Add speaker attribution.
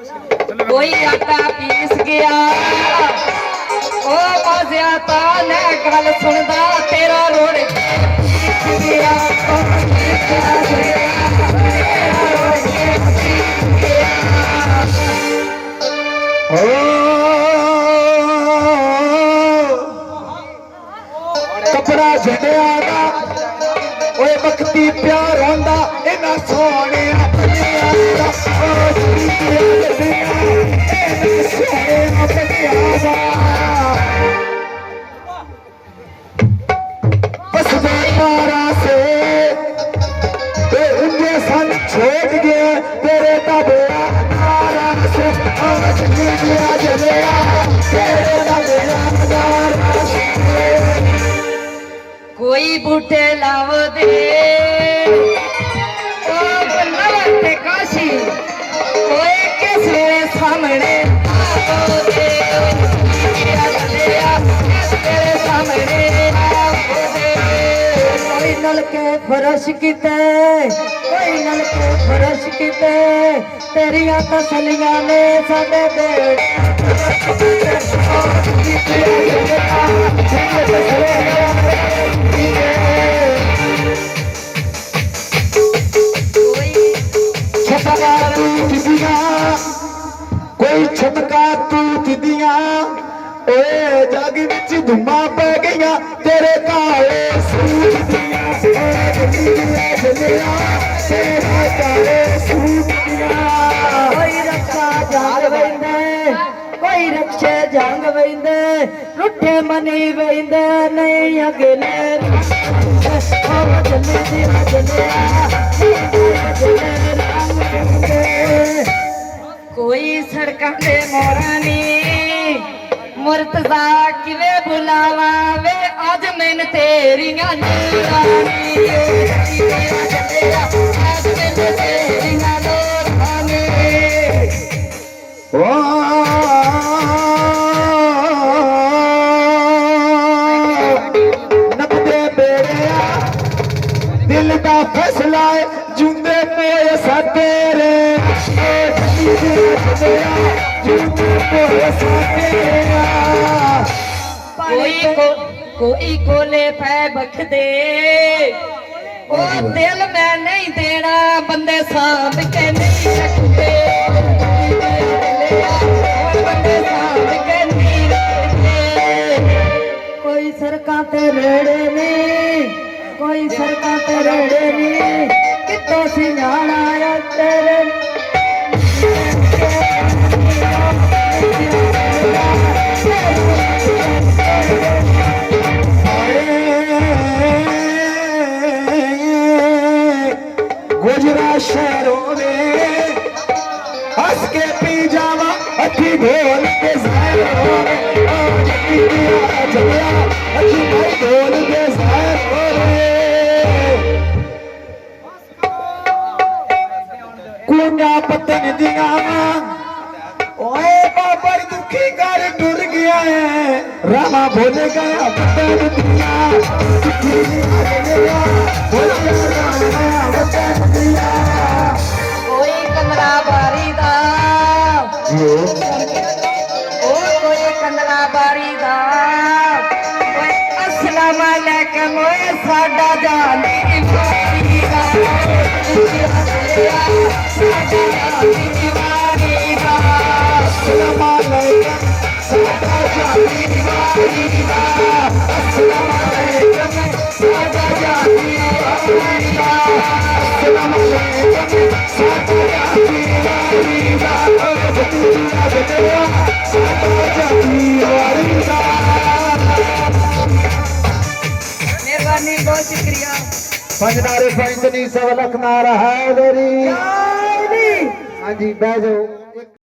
Speaker 1: कोई आटा पीस गया ओ मज़ा ता ने गल सुनदा तेरा रोड़ गया
Speaker 2: कपड़ा झंडिया दा ओए बखती प्यार होंदा इना सोने छोड़ गया तेरे तबला से
Speaker 1: कोई बूटे लाव दे ओ बन्नवते काशी कोई किस मेरे सामने आओ दे तेरे सामने आओ दे कोई नलके फरश किते कोई नलके फरश किते तेरिया तसलियां ने साडे बेड़े
Speaker 2: कोई छटका तूत दिया जग विच धुमा पै गई तेरे काले सूट दिया
Speaker 1: कोई रक्षा जंग वेंदे कोई रक्षे जंग वेंदे रुठे मनी वेंदे नहीं अगले कोई सड़क दे मोरा नी मुर्तजा किवे बुलावा वे अज मैन तेरियां नूरानी अज मैन तेरियां नूरानी
Speaker 2: नपदे बेड़िया दिल का फैसला जुंदे पे तेरे
Speaker 1: कोई कोले पै बख दे ओ दिल मैं नहीं देना बंदे सांभ के नहीं रखते बंदे सांभ के नहीं रखते कोई सड़कां ते रेड़े नहीं कोई सड़कां ते रेड़े नहीं कितों सियाणा आया तेरे
Speaker 2: गुजरा शहरों में हंस के पी जावा अठी ढोल के ज़हरों में अठी भाई ढोल के ज़हरों में कुंडा पतन दिया ओए बाबर दुखी कर टुर गया है रामा भूल गया पतन दिया
Speaker 1: कोई कंगना बारी दा ओ कोई कंगना बारी दा कोई अस्सलाम वालेकुम ओए साडा जानी बारी दा साडा जानी बारी दा
Speaker 2: अस्सलाम वालेकुम साडा जानी बारी दा अस्सलाम वालेकुम साडा जानी बारी दा अस्सलाम वालेकुम साडा जानी बारी दा
Speaker 1: मेहरबानी बहुत शुक्रिया
Speaker 2: पंजनारे पंजनी सब लख नारा है हाँ जी बह जाओ।